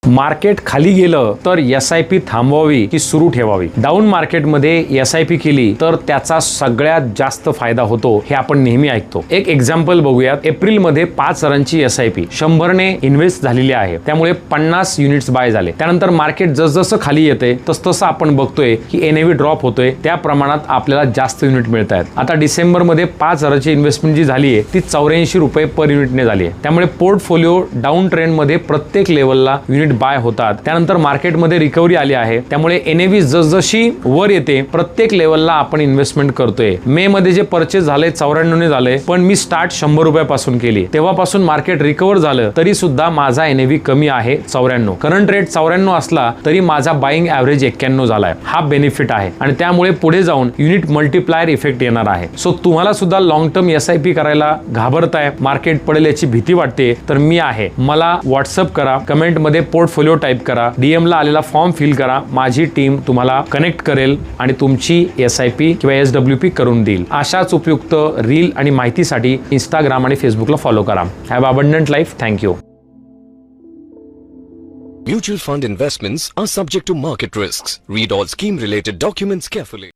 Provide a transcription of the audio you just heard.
Market खाली गेलं तर SIP थांबवावी की सुरू ठेवावी। डाऊन मार्केटमध्ये SIP केली तर त्याचा सगळ्यात जास्त फायदा होतो हे आपण नेहमी ऐकतो। एक एक्झाम्पल बघूयात। एप्रिल मध्ये 5,000ची SIP 100 ने इन्व्हेस्ट झालेली आहे, त्यामुळे 50 युनिट्स बाय झाले। त्यानंतर मार्केट जसजसं खाली येते तसतसं आपण बघतोय की NAV ड्रॉप होतोय, त्या प्रमाणात आपल्याला जास्त युनिट मिळत आहेत। आता डिसेंबर मध्ये 5,000ची इन्व्हेस्टमेंट जी झाली आहे ती 84 रुपये पर युनिटने झाली आहे। त्यामुळे पोर्टफोलिओ डाऊन ट्रेंड मध्ये प्रत्येक लेवलला युनिट बाय होतात। त्यानंतर मार्केटमध्ये रिकव्हरी आली आहे, त्यामुळे NAV जसजशी वर येते प्रत्येक लेवलला आपण इन्व्हेस्टमेंट करतोय। मे मध्ये जे परचेस झाले 94 ने झाले, पण मी स्टार्ट 100 रुपयापासून केली। तेव्हापासून मार्केट रिकव्हर झालं तरी सुद्धा माझा NAV कमी आहे 94। करंट रेट 94 असला तरी माझा बाइंग ॲव्हरेज 91 झालाय। हा बेनिफिट आहे आणि त्यामुळे पुढे जाऊन युनिट मल्टिप्लायर इफेक्ट येणार आहे। सो तुम्हाला सुद्धा लॉंग टर्म SIP करायला घाबरताय, मार्केट पडेल याची भीती वाटते, तर मी आहे। मला व्हॉट्सअप करा, कमेंट मध्ये पोर्टफोलिओ टाइप करा, DM ला आलेला फॉर्म फिल करा, माझी टीम तुम्हाला कनेक्ट करेल आणि तुमची SIP किंवा SWP करून देईल। अशाच उपयुक्त रील आणि माहितीसाठी इंस्टाग्राम आणि फेसबुकला फॉलो करा। Have abundant life. Thank you. Mutual fund investments are subject to market risks. Read all scheme related documents carefully.